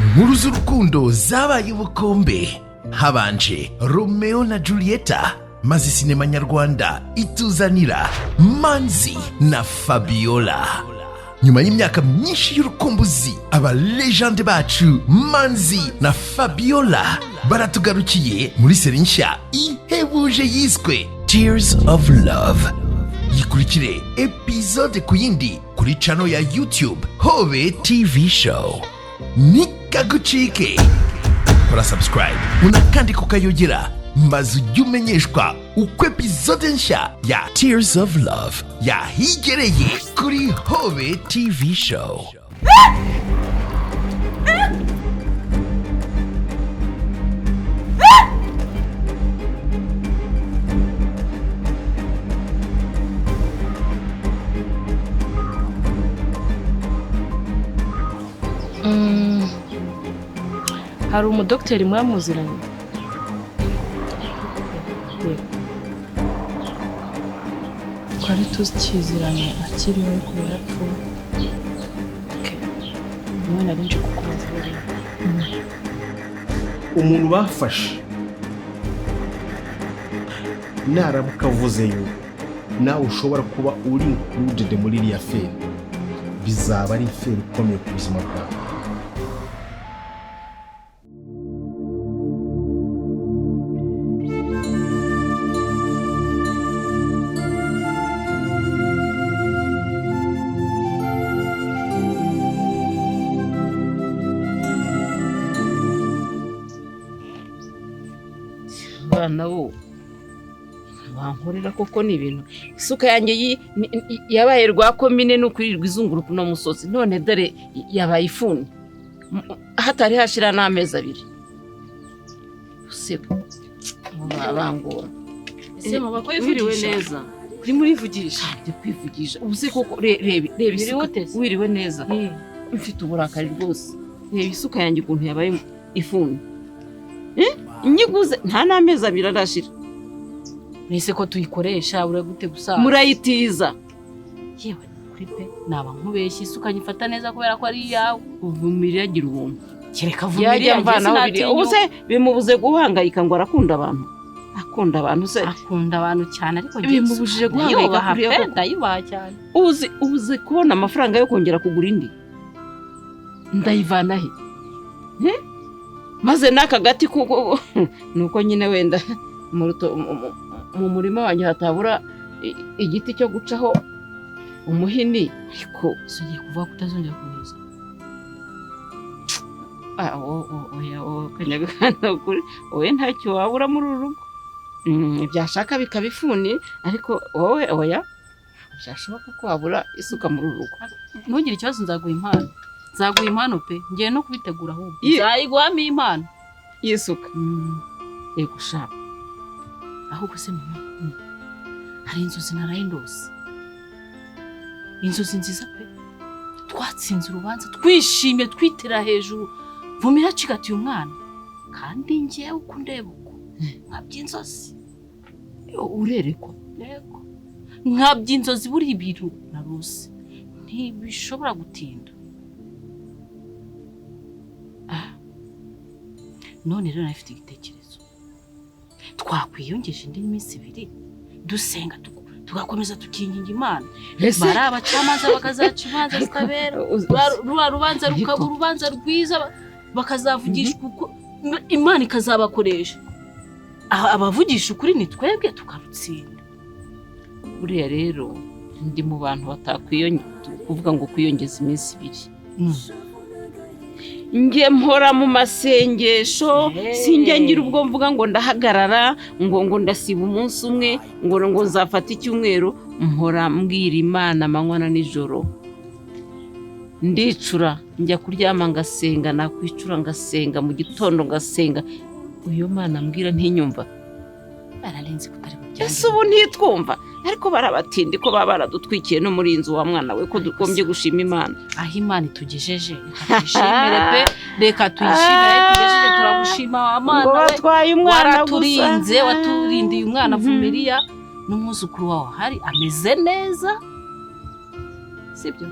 inkuru z'urukundo zabaye ubukombe habanje Romeo na Julieta, maze sinema nyarwanda ituzanira Manzi na Fabiola. Nyuma y'imyaka myinshi y'urukumbuzi, aba legende bacu Manzi na Fabiola baratugarukiye muri seri nshya ihebuje yiswe Tears of Love. Yikurikire episode ku yindi kuri channel ya YouTube Hobe TV Show. Nikagucike. Kora subscribe unakandi kukayogera maze ujye umenyeshwa uko episode nshya ya Tears of Love yahigereye kuri Hobe TV Show. Hari umudokiteri mwamuziranye? Twari tuzikiziranye akiriho kubera ko umwana arinje kukubaza umuntu bafashe narabuka avuzeyo nawe ushobora kuba uri included muri iriya feri, bizaba ari feri ikomeye ku buzima bwawe. Nabo bankorera koko ni ibintu. Isuka yanjye yabaye rwa komine no kwirirwa izunguruka no musozi, none dore yabaye ifuni hatari hashira n'amezi abiri. Usebo mubangora ese mabako wiriwe neza kuri muri vugisha ndi kwivugisha ubuze koko reba isuka wiriwe neza mfite uburakari rwose. Reba isuka yanjye ukuntu yabaye ifuni inyiguze nta n'amezi abiri arashira. Nese ko tuyikoresha ure gute gusa murayitiza yewe kuri pe naba nkubeshye isuka nyifata neza kubera ko ari yawe. uvumirira agira ubuntu kereka vumirira njye ubuse bimubuze guhangayika ngo arakunda abantu. Akunda abantu se akunda abantu cyane ariko bimubujije guhangayika kuriya ko ndayibaha cyane. ubuze kubona amafaranga yo kongera kugura indi ndayivana he maze n'aka gati kuko nuko nyine wenda mu murima wanjye hatabura igiti cyo gucaho umuhini, ariko sugiye kuvuga ko utazongera kuneza. kanyagana kuri wowe ntacyo wabura muri uru rugo. Byashaka bikabifuni ariko wowe oya byashoboka ko wabura isuka muri uru rugo. Ntugire ikibazo, nzaguha impano. Nzaguha impano pe, ngiye no kubitegura ahubwo nzayiguhamo impano y'isuka. Yego shaka ahubwo se mama hari inzozi narayindose, inzozi nziza pe. Twatsinze urubanza twishimye twitera hejuru, vumira cigatiye umwana kandi ngiye uko ndeba uko nkabyinzozi urerekwa. Yego nkabyinzozi buri ibiru narose ntibishobora gutinda. None rero nafite igitekerezo, twakwiyongeje indi minsi ibiri dusenga tugakomeza tukinginga Imana. Bari abacamanza bakazaca imanza zitabera, rubanza rukaba urubanza rwiza bakazavugisha kuko Imana ikazabakoresha. Abavugisha ukuri ni twebwe tukarutsinda. Buriya rero ndi mu bantu kuvuga ngo kwiyongeza iminsi ibiri. Nge mpora mu masengesho sinjya ngira ubwo mvuga ngo ndahagarara ngo ndasiba umunsi umwe ngo nzafata icyumweru. Mpora mbwira Imana amanywa na nijoro, ndicura njya kuryama ngasenga, nakwicura ngasenga, mu gitondo ngasenga. Uyo Mana mbwira ntinyumva, bararenze kutari bujyanye. Ese ubu ntitwumva ariko barabatindi ko baba baradutwikiye no muri inzu wa mwana we ko dukombye gushima Imana. Aho Imana itugejeje tuyishimire pe, reka tuyishimire tugejeje turagushima Amana we watwaye umwana waraturinze, waturindiye umwana Vumiriya n'umwuzukuru wawe hari ameze neza, sibyo?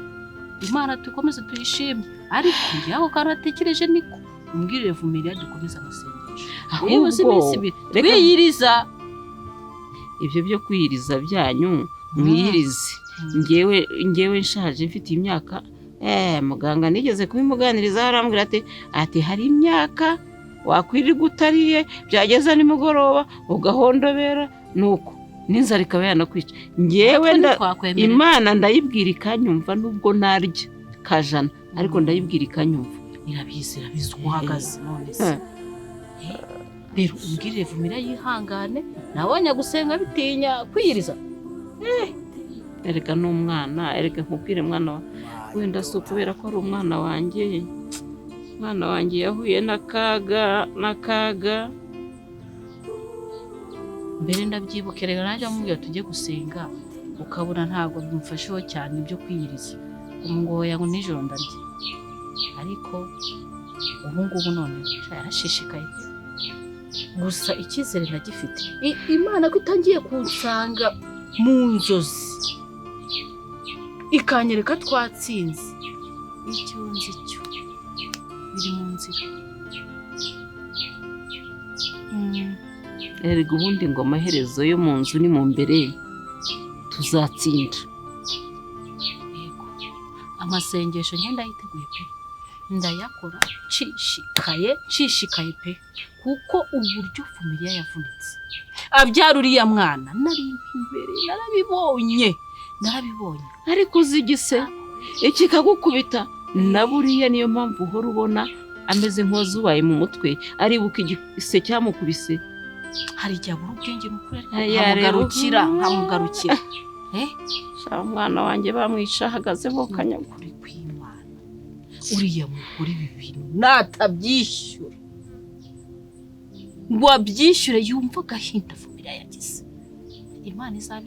Imana tukomeze tuyishime ariko yaho karatekereje niko umbwirire Vumilia dukomeze amasengesho ahubwo twiyiriza ibyo byo kwiyiriza byanyu mwiyirize ngewe nshaje mfite imyaka muganga nigeze kubimuganiriza arambwira ati hari imyaka wakwirirwa utariye byageza nimugoroba ugahondobera nuko n'inzara ikaba yanakwica ngewe Imana ndayibwira ikanyumva nubwo narya kajana ariko ndayibwira ikanyumva irabizi uhagaze none se rero umbwirire Vumilia yihangane nabonye gusenga bitinya kwiyiriza erega n'umwana erega nkubwire mwana wenda si ukubera ko ari umwana wanjye yahuye n'akaga mbere ndabyibukerera nanjye amubwira tujye gusenga ukabona ntabwo bimufasheho cyane ibyo kwiyiriza ngo nijoro ndarya ariko ubu ngubu none yarashishikaye gusa icyizere ndagifite Imana ko itangiye kunsanga mu nzozi ikanyereka twatsinze icyo nzi cyo biri mu nzira erega ubundi ngo amaherezo yo mu nzu ni mu mbere tuzatsinda yego amasengesho ngenda yiteguye pe ndayakora nshishikaye pe kuko uburyo Vumilia yavunitse abyara uriya mwana nari imbere narabibonye ariko uzigise ikikagukubita na buriya niyo mpamvu uhora ubona ameze nk'uwazubaye mu mutwe aribuka igise cyamukubise hari igihe abura ubwenge n'ukuri nkamugarukira umwana wanjye bamwica ahagazemo kanyagura kw'Imana uriya mugore ibi bintu natabyishyura ngo abyishyure yumva agahinda Vumilia yagize Imana izaba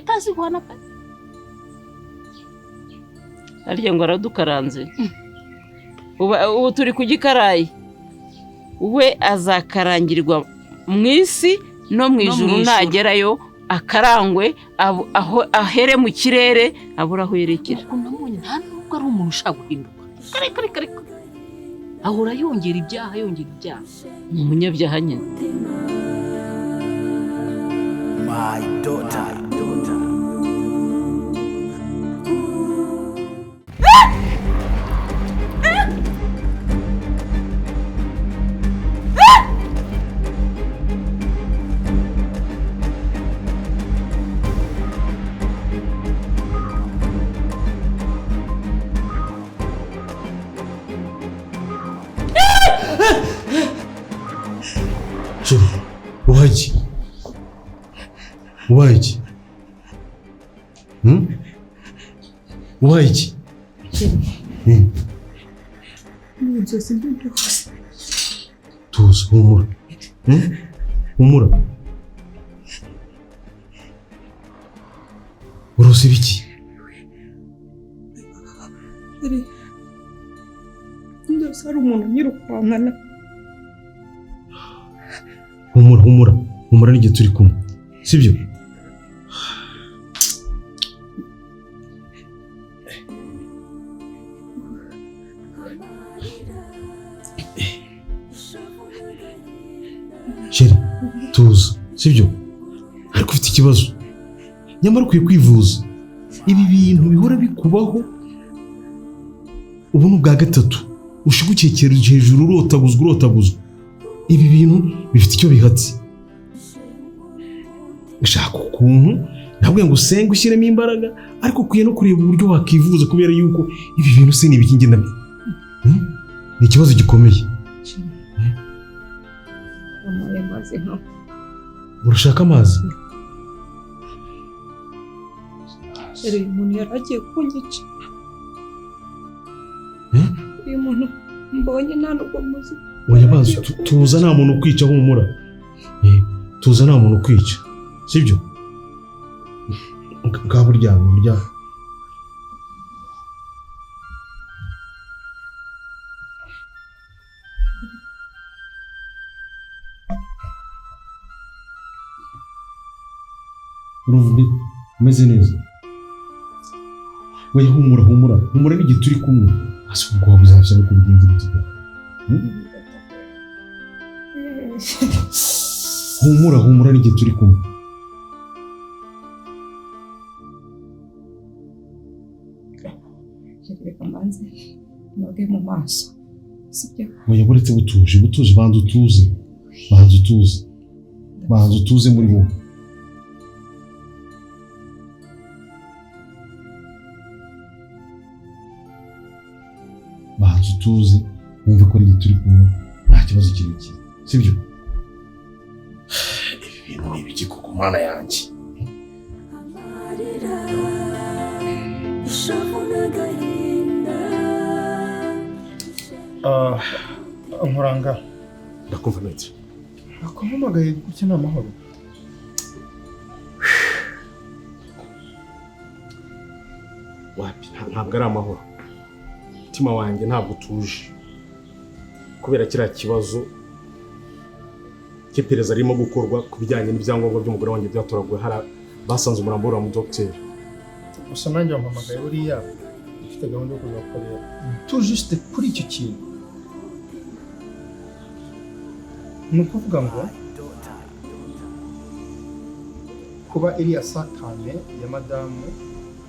itazi guhana pe arya ngo aradukaranze ubu turi ku gikarayi we azakarangirwa mu isi no mu ijuru nagerayo akarangwe ahere mu kirere abura aho yerekera nta nubwo ari umuntu ushaka guhinduka kare ahora yongera ibyaha ni umunyabyaha nyine My daughter. Uwaje? Tuzi, humura. Urose biki? Ndose ari umuntu nyirukankana. Humura n'igihe turi kumwe, sibyo? Sheri, tuza, sibyo? Ariko ufite ikibazo, nyamara ukwiye kwivuza. Ibi bintu bihora bikubaho, ubu ni ubwa gatatu ushigukekera hejuru urotaguzwa. Ibi bintu bifite icyo bihatse. Shaka ukuntu ntabwo ngo usenge ushyiremo imbaraga, ariko ukwiye no kureba uburyo wakivuza kubera yuko ibi bintu se ni ibiki ngenda ni ikibazo gikomeye. Urashaka amazi? Umuntu yaragiye kunyica. Uyu muntu mbonye nta nubwo muzi. Oya bazi, tuza nta muntu ukwica, humura. Tuza nta muntu ukwica, sibyo? Ngabo uryamye. Urumva umeze neza? Oya humura n'igihe turi kumwe. Ase ubwo wabuzashaka kubigenza gute? humura humura n'igihe turi kumwe. reka mbanze noge mu maso sibyo Oya buretse butuje banza utuze muri wowe. Banza utuze wumve ko ari igihe turi kumwe nta kibazo kirekire sibyo? Ibi bintu ni ibiki koko mana yanjye? Nkuranga Ndakumva neza. nakumpamagaye gutya ni amahoro. Wapi ntabwo ari amahoro. Umutima wanjye ntabwo utuje kubera kiriya kibazo cy'iperereza ririmo gukorwa ku bijyanye n'ibyangombwa by'umugore wanjye byatoraguwe basanze umurambo wa mudogiteri. Gusa nanjye wampamagaye buriya ufite gahunda yo kuzakorera tout juste kuri icyo kintu. Ni ukuvuga ngo kuba iriya sakame ya madamu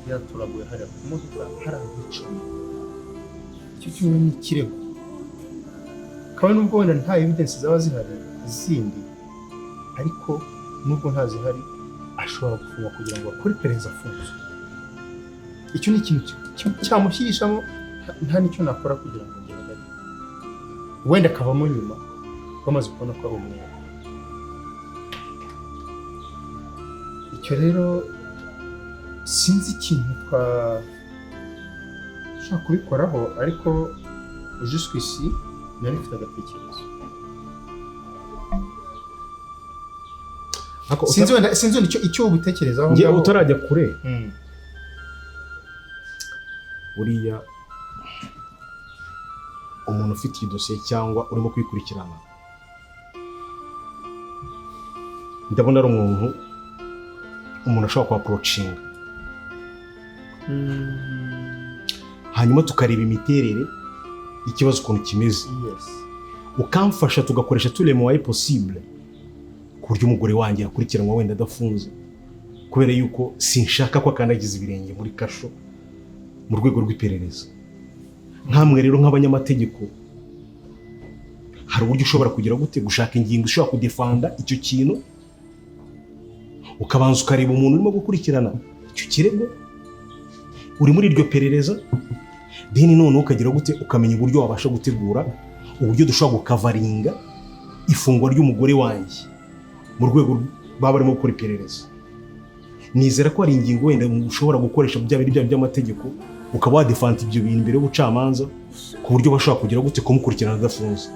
yatoraguye hariya ku modoka hari abicamo, icyo kimwe ni ikirego. Kabone nubwo wenda nta evidence zaba zihari izindi, ariko nubwo nta zihari ashobora gufungwa kugira ngo akore iperereza afunzwe. Icyo ni ikintu cyamushyirishamo, nta n'icyo nakora kugira ngo ngerageze wenda akavamo nyuma bamaze kubona ko ari umwere. Icyo rero sinzi ikintu twashaka kubikoraho, ariko jusqu'ici nari mfite agatekerezo. Sinzi icyo ubitekerezaho. Ngiye utarajya kure buriya umuntu ufite iyi dosiye cyangwa urimo kwikurikirana, ndabona ari umuntu ashobora kuapproachinga, hanyuma tukareba imiterere ikibazo ukuntu kimeze, ukamfasha tugakoresha tous les moyens possibles ku buryo umugore wanjye yakurikiranwa wenda adafunze, kubera yuko sinshaka ko akandagiza ibirenge muri kasho mu rwego rw'iperereza. Nkamwe rero nk'abanyamategeko hari uburyo ushobora kugira gute gushaka ingingo ushobora kudefanda icyo kintu, ukabanza ukareba umuntu urimo gukurikirana icyo kirego uri muri iryo perereza, then none ukagira gute ukamenya uburyo wabasha gutegura uburyo dushobora gukavaringa ifungwa ry'umugore wanjye mu rwego baba barimo gukora iperereza. Nizera ko hari ingingo wenda ushobora gukoresha bya bindi by'amategeko ukaba wadefanta ibyo bintu imbere y'ubucamanza ku buryo bashobora kugira gute kumukurikirana adafunze.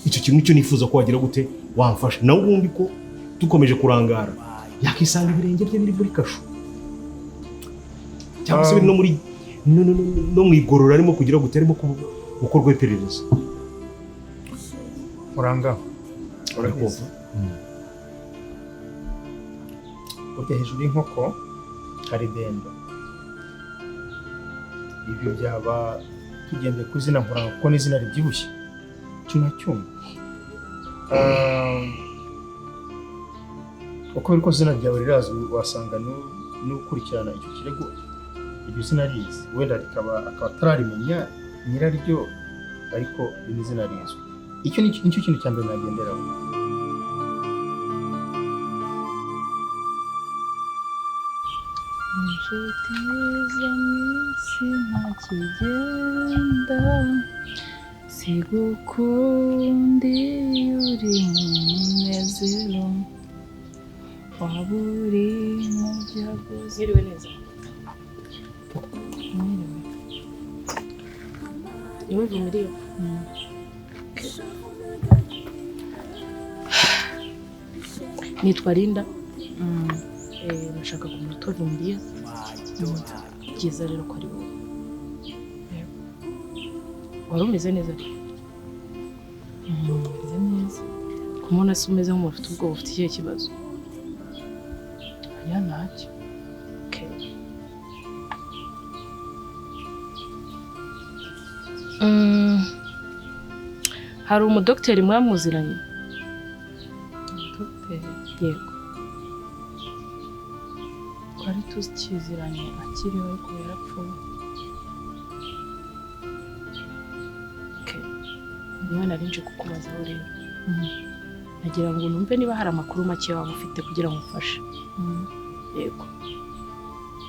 Icyo kintu nicyo nifuza ko wagira gute wamfasha, nawe ubundi ko dukomeje kurangara yakisanga ibirenge bye biri muri kasho cyangwa se biri no muri no mu igorora arimo kugira gute arimo gukorwa iperereza. Muranga urakoze. Ujya hejuru y'inkoko hari dendo. Ibyo byaba tugendeye ku izina Muranga kuko n'izina ribyibushye cyo nacyumva. Uko biri kose izina ryawe rirazwi, wasanga n'ukurikirana icyo kirego iryo zina rizi, wenda akaba atararimenya nyiraryo, ariko iri zina rizwi. Icyo nicyo kintu cya mbere nagenderaho. inshuti zo mu isi ntakigenda, sigukundi uri mu munezero, waba uri mu byago. Mwiriwe neza. Mwiriwe. Niwe Vumiriyo. Nitwa Linda. Nashaka kumenya uko Vumiriyo. Byiza rero ko ari wowe. Wari umeze neza? Umeze neza. Kumubona se umeze nk'umuntu ufite ubwoba, ufite ikihe kibazo? Oya ntacyo. hari umudokiteri mwamuziranye? dogiteri Yego. twari tukiziranye akiriho ariko yarapfuye. Niba nari nje kukubazaho rero. Nagira ngo numve niba hari amakuru make waba ufite kugira ngo umfashe. Yego.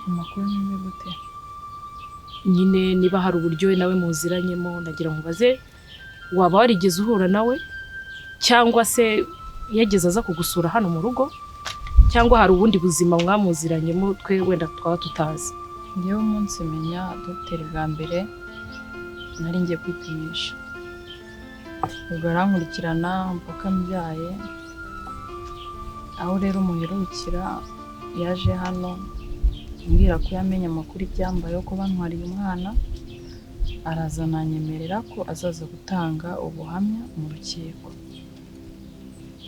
Amakuru ni gute? Nyine niba hari uburyo we nawe muziranyemo, nagira ngo baze waba warigeze uhura nawe cyangwa se yageze aza kugusura hano mu rugo, cyangwa hari ubundi buzima mwamuziranyemo twe wenda twaba tutazi. Njyewe umunsi menya dogiteri bwa mbere nari ngiye kwipimisha, ubwo arankurikirana mpaka mbyaye. Aho rero muherukira yaje hano mbwira ko yamenye amakuru ibyambayeho ko bantwariye umwana, araza nanyemerera ko azaza gutanga ubuhamya mu rukiko.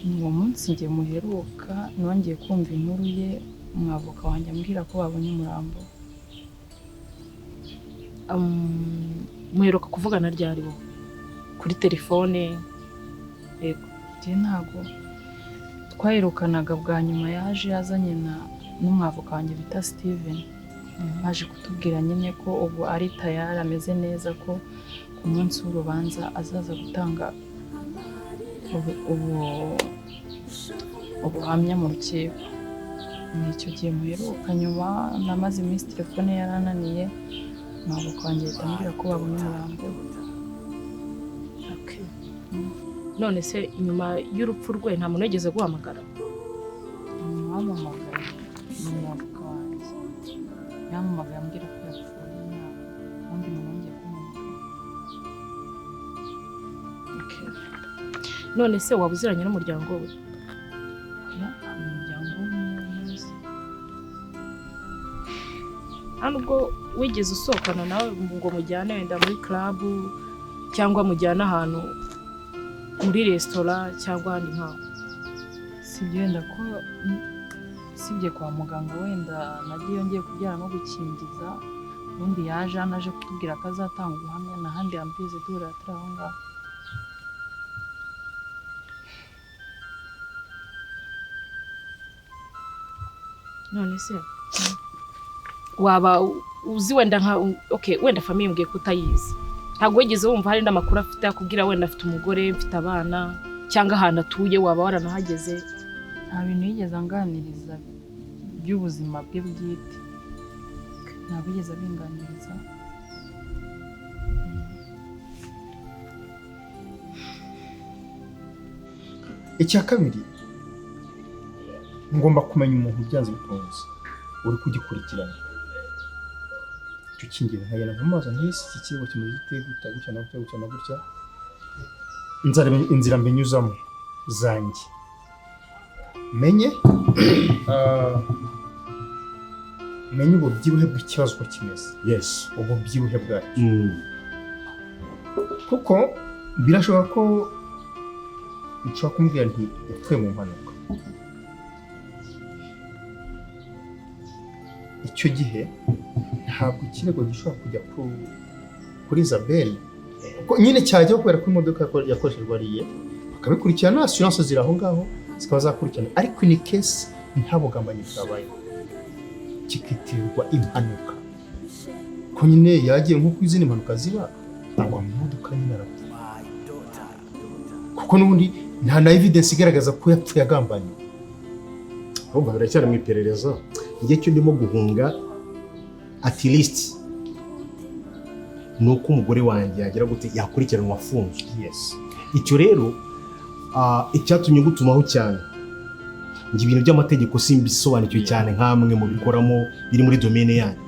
Uwo munsi njye muheruka nongeye kumva inkuru ye, umwavoka wanjye ambwira ko babonye umurambo. Muheruka kuvugana ryari bo? Kuri telefone? Yego. Njye ntabwo twaherukanaga, bwa nyuma yaje yazanye n'umwavoka wanjye bita Steven, baje kutubwira nyine ko ubu ari tayari, ameze neza, ko ku munsi w'urubanza azaza gutanga ubuhamya mu rukiko. Nicyo gihe muheruka. Nyuma namaze iminsi telefone yarananiye, umwavoka wanjye ahita ambwira ko babonye umurambo. None se nyuma y'urupfu rwe nta muntu wigeze guhamagara? Wamuhamagaye umwavoka wanjye, yamuhamagaye ambwira ko yapfuye, nta wundi muntu wongeye kumuhamagara. None se waba uziranye n'umuryango we? Umuryango w'umuyobozi. Nta nubwo wigeze usohokana nawe ngo mujyane wenda muri club cyangwa mujyane ahantu muri resitora cyangwa ahandi nkaho? Sibyo, wenda ko sibye kwa muganga, wenda nagiye yongeye kubyara no gukingiza, ubundi yaje hano aje kutubwira ko azatanga ubuhamya, n'ahandi yambwize duhurira turi aho ngaho. None se waba uzi wenda nka wenda famiye mbwiye ko utayizi, ntabwo wigeze wumva hari n'amakuru afite akubwira wenda afite umugore, mfite abana, cyangwa ahantu atuye waba waranahageze? Nta bintu yigeze anganiriza by'ubuzima bwe bwite, ntabwo yigeze abinganiriza. Icya kabiri, ngomba kumenya umuntu byanze bikunze uri kugikurikirana. Icyo kingira nkayana nk'amazi nk'isi, iki kirego kimeze giteye gutya gutya na gutya gutya na gutya, inzira mbenyuzamo zanjye menye menye ububyibuhe bw'ikibazo uko kimeze. Yes. Ububyibuhe bwacyo. Kuko birashoboka ko nshobora kumubwira nti yapfuye mu mpanuka. Icyo gihe ntabwo ikirego gishobora kujya kuri Isabelle, kuko nyine cyajyaho kubera ko imodoka yakoreshejwe ariye, bakabikurikirana, assurance ziri aho ngaho zikaba zakurikirana, ariko ni case nta bugambanyi bwabaye, kikitirirwa impanuka. Ko nyine yagiye nko ku izindi mpanuka ziba, agwa mu modoka nyine arapfa. Kuko n'ubundi nta na evidence igaragaza ko yapfuye agambanye. Ahubwo biracyari mu iperereza. Igihe cyo ndimo guhunga at least nuko umugore wanjye yagira gute yakurikiranwa afunzwe. Yes. Icyo rero icyatumye gutumaho cyane, ngi ibintu by'amategeko simbisobanukiwe cyane nkamwe mu bikoramo biri muri domaine yanyu.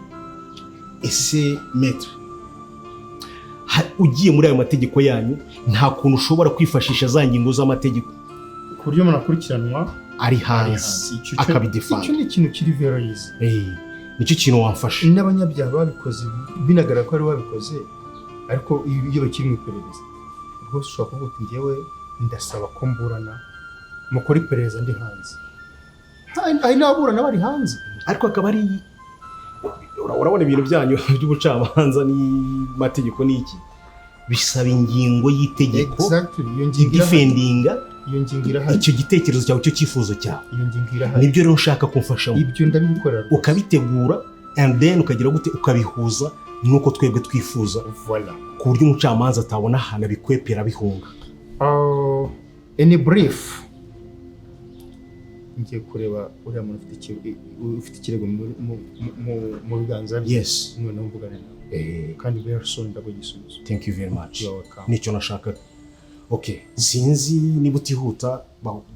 Ese maître, ugiye muri ayo mategeko yanyu, nta kuntu ushobora kwifashisha za ngingo z'amategeko ku buryo umuntu akurikiranwa ari hanze akabidefanda? Icyo ni ikintu kiri very easy. Nicyo kintu wamfasha. N'abanyabyaha babikoze binagaragara ko ari babikoze, ariko iyo bakiri mu iperereza rwose ushobora kuvuga uti njyewe ndasaba ko mburana mukora iperereza ndi hanze. Hari n'ababurana bari hanze, ariko akaba ari urabona ibintu byanyu by'ubucamanza n'amategeko n'iki bisaba ingingo y'itegeko exactly iyo ngingo defendinga iyo ngingo irahari icyo gitekerezo cyawe cyo cyifuzo cyawe iyo ngingo irahari nibyo rero ushaka kumfashamo ibyo ndabigukorera ukabitegura and then ukagira gute ukabihuza nuko twebwe twifuza voilà ku buryo umucamanza atabona ahantu abikwepera bihunga any brief ngiye kureba uriya muntu ufite ikirego mu biganza bye yes noneho mvugana nawe kandi very soon ndabigisubiza thank you very much You're welcome. nicyo nashaka okay sinzi niba utihuta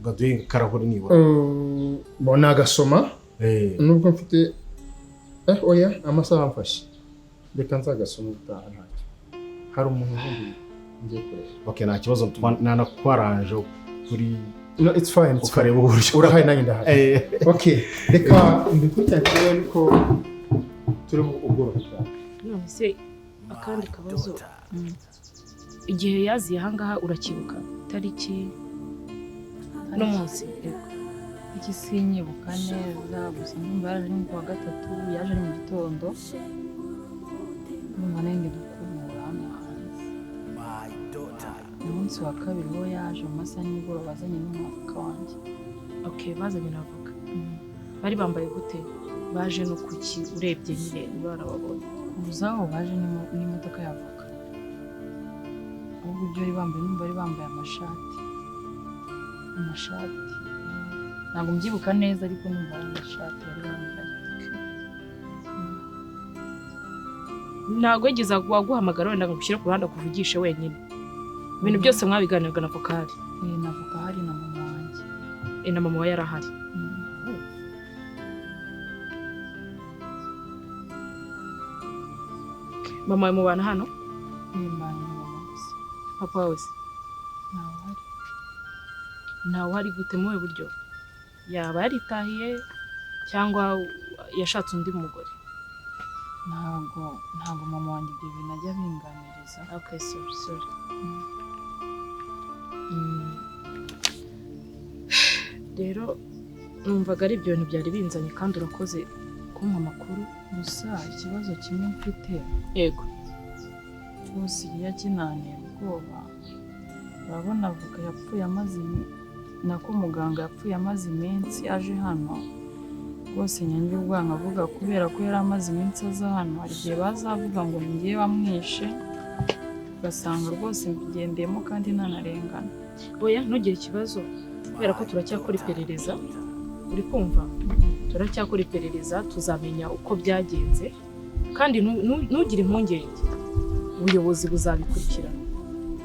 baduhe karahore nibura bona agasoma nubwo mfite oya amasaha amfashe reka nzagasoma ubutaha ntacyo hari umuntu ubundi ngiye kureba okay nta kibazo nanakwaranje kuri no it's fine ukareba uburyo urahari nanjye ndahari okay reka mbikucyakire ariko turi ubworo cyane none se akandi kabazo igihe yaziye ahangaha urakibuka tariki no munsi iki sinyibuka neza gusa ndumva yaje ni kuwa gatatu yaje ari mu gitondo ndumva nenge dukubura hano hanze umunsi wa kabiri wo yaje mu masaha y'umugoroba bazanye n'umwaka wanjye okay bazanye n'avoka bari bambaye gute baje no kuki urebye nyine barababonye uzaho baje n'imodoka y'avoka uburyo bari bambaye amashati ntabwo mbyibuka neza ariko numva ari amashati bari bambaye ntabwo yigeze waguhamagara wenda ngo ushyire ku ruhande akuvugishe wenyine ibintu byose mwabiganiraga na vokali na vokali na mama wanjye na mama we yarahari mama we mubana hano mbana na mama gusa papa wawe se ntawe uhari gute muwe buryo yaba yaritahiye cyangwa yashatse undi mugore ntabwo mama wanjye ibyo bintu ajya binganiriza okay sorry rero numvaga ari ibyo bintu byari binzanye kandi urakoze kumpa amakuru gusa ikibazo kimwe mfite yego rwose iyo kinaniye ubwoba urabona avuga yapfuye amaze nako muganga yapfuye amaze iminsi aje hano rwose nyange ubwanwa avuga kubera ko yari amaze iminsi aza hano hari igihe bazavuga ngo ni ngewe wamwishe ugasanga rwose mbigendeyemo kandi ntanarengana oya ntugire ikibazo kubera ko turacyakora iperereza uri kumva turacyakora iperereza tuzamenya uko byagenze kandi ntugire impungenge ubuyobozi buzabikurikirana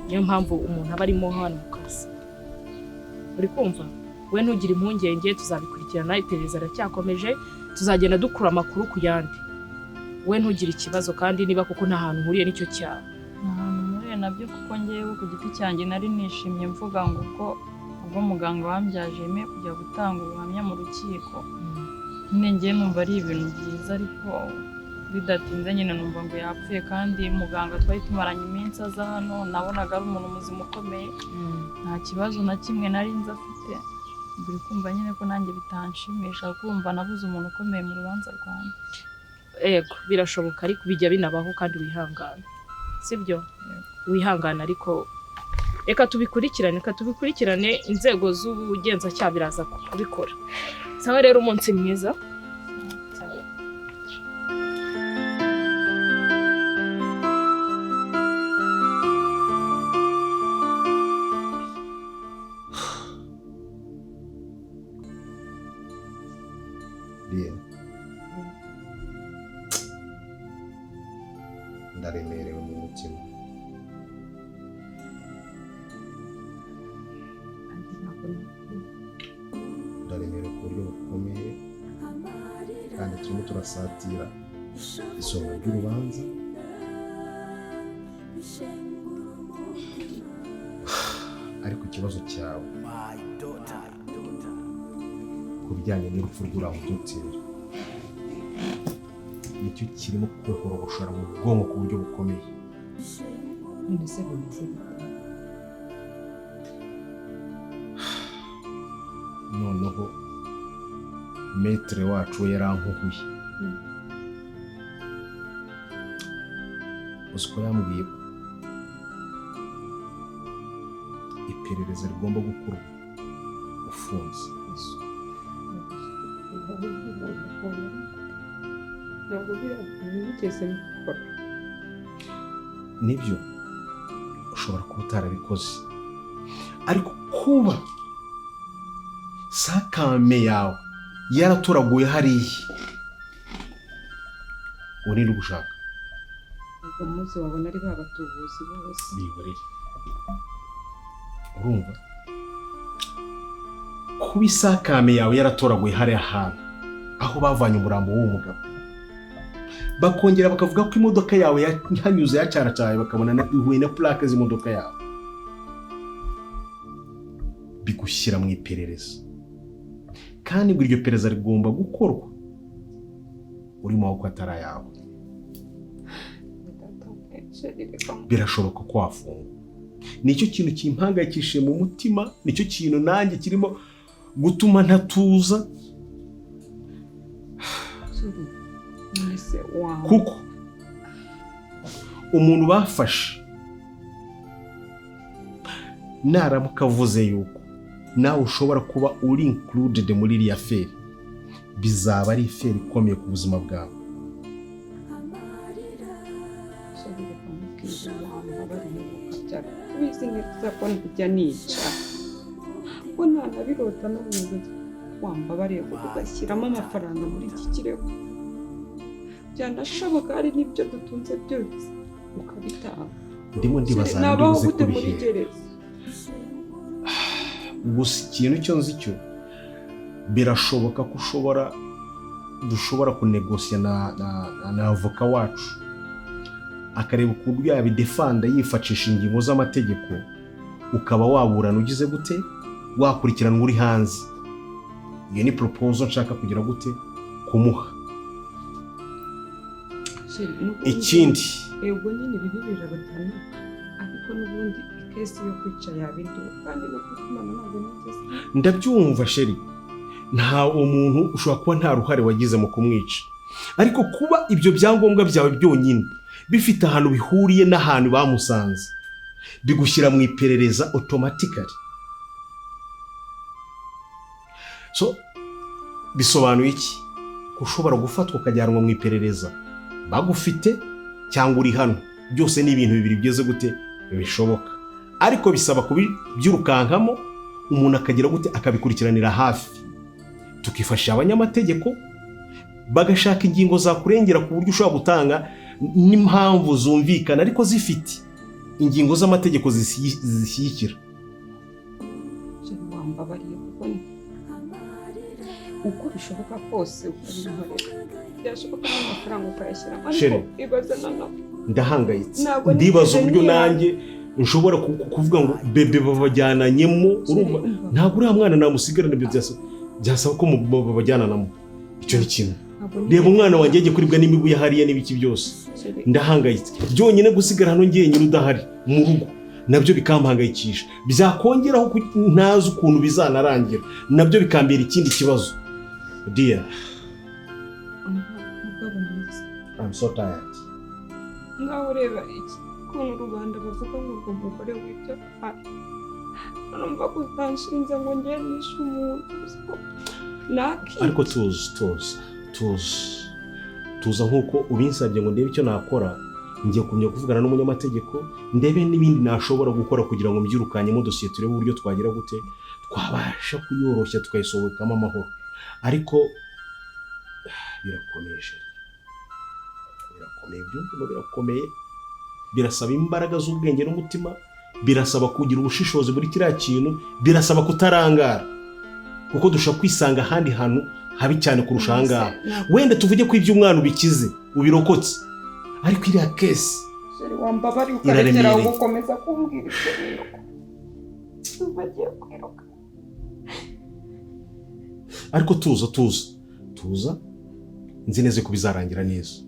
niyo mpamvu umuntu aba arimo hano mu kazi uri kumva we ntugire impungenge tuzabikurikirana iperereza aracyakomeje tuzagenda dukura amakuru ku yandi we ntugire ikibazo kandi niba kuko nta hantu uhuriye n'icyo cyaha nta hantu mpuriye nabyo kuko ngewe ku giti cyanjye nari nishimye mvuga ngo ubwo muganga wambyaje yemeye kujya gutanga ubuhamya mu rukiko nyine ngewe numva ari ibintu byiza ariko bidatinze nyine numva ngo yapfuye kandi muganga twari tumaranye iminsi aza hano nabonaga ari umuntu muzima ukomeye nta kibazo na kimwe nari nzi afite mbere kumva nyine ko nanjye bitanshimisha kumva nabuze umuntu ukomeye mu rubanza rwanjye yego birashoboka ariko bijya binabaho kandi wihangana sibyo wihangana ariko reka tubikurikirane inzego z'ubugenzacyaha biraza kubikora sawa rero umunsi mwiza ndaremerewe mu mutima ndaremerewe ku buryo bukomeye kandi turimo turasatira isonga ry'urubanza ariko ikibazo cyawe ku bijyanye n'urupfu rw'uramututira nicyo kirimo kuhoroboshora mu bwonko ku buryo bukomeye noneho metere wacu we yarankuhuye uzi ko yambwiye iperereza rigomba gukorwa ufunze. ntabwo bigeze bikora. Nibyo ushobora kuba utarabikoze, ariko kuba sakame yawe yaratoraguye hariya urinde gushaka ubwo munsi wabona ari babatubuzi bose biborere. Urumva kuba isakame yawe yaratoraguye hariya hantu aho bavanye umurambo w'uwo mugabo, bakongera bakavuga ko imodoka yawe yanyuze yacaracaraye bakabona ihuye na plaque z'imodoka yawe, bigushyira mu iperereza. Kandi ngo iryo perereza rigomba gukorwa uri mu maboko atari ayawe. Birashoboka ko wafungwa. Nicyo kintu kimpangayikishije mu mutima, nicyo kintu nanjye kirimo gutuma ntatuza, kuko umuntu bafashe naramuka avuze yuko nawe ushobora kuba uri included muri iriya feri, bizaba ari feri ikomeye ku buzima bwawe. wizi neza ko njya nica ko ntanabirota n'ubuyobozi wambabariye ngo ugashyiramo amafaranga muri iki kirego, byanashoboka hari n'ibyo dutunze byose ukabitanga. Ndimo ndibaza nabaho ndibuze gute muri kubihera. gereza? Gusa ikintu cyo nzi cyo birashoboka ko dushobora kunegosya na avoka wacu akareba ukuntu yabidefanda yifashisha ingingo z'amategeko, ukaba waburana ugize gute, wakurikirana uri hanze. Iyo ni proposal nshaka kugira gute kumuha. Ikindi ubwo nyine bibi birabatana, ariko n'ubundi ikesi yo kwica yabindi kandi no kutumana ntabwo nigeze. Ndabyumva sheri, nta umuntu ushobora kuba nta ruhare wagize mu kumwica, ariko kuba ibyo byangombwa byawe byonyine bifite ahantu bihuriye n'ahantu bamusanze, bigushyira mu iperereza automatically. So bisobanuye iki? Ushobora gufatwa ukajyanwa mu iperereza bagufite cyangwa uri hano, byose ni ibintu bibiri byeze gute bishoboka, ariko bisaba kubyirukankamo umuntu akagira gute akabikurikiranira hafi. Tukifashisha abanyamategeko bagashaka ingingo zakurengera ku buryo ushobora gutanga n'impamvu zumvikana ariko zifite ingingo z'amategeko zishyigikira. Wambabariye kuko uko bishoboka kose ukabinkorera, byashoboka n'amafaranga ukayashyiramo, ariko ibaza nanawe ndahangayitse, ndibaza uburyo nanjye nshobora kuvuga ngo bebe babajyananyemo. Urumva ntabwo uriya mwana namusigarana, ibyo byasaba ko babajyananamo. Icyo ni kimwe. Reba umwana wanjye yagiye kuribwa n'imibu yahariye n'ibiki byose, ndahangayitse. Byonyine gusigara hano ngiye nyine udahari mu rugo nabyo bikampangayikisha, byakongeraho ntazi ukuntu bizanarangira, nabyo bikambera ikindi kibazo. Dear, I'm so tired. ngaho ureba iki kuntu rubanda bavuga ngo ubwo mugore w'ibyo numva ko utanshinze ngo njye nishe umuntu. Ariko tuza nk'uko ubinsabye ngo ndebe icyo nakora, ngiye kumenya kuvugana n'umunyamategeko ndebe n'ibindi nashobora gukora kugira ngo mbyirukanyemo dosiye, turebe uburyo twagira gute twabasha kuyoroshya tukayisohokamo amahoro. Ariko birakomeye, birakomeye, birasaba imbaraga z'ubwenge n'umutima, birasaba kugira ubushishozi muri kiriya kintu, birasaba kutarangara, kuko dushobora kwisanga ahandi hantu habi cyane kurusha aha ngaha. Wenda tuvuge ko ibyo umwana ubikize ubirokotse, ariko iriya kesi wambabari ukarekera gukomeza kumbwira ibyo bintu bagiye kwiruka. Ariko tuza nzi neza ko bizarangira neza.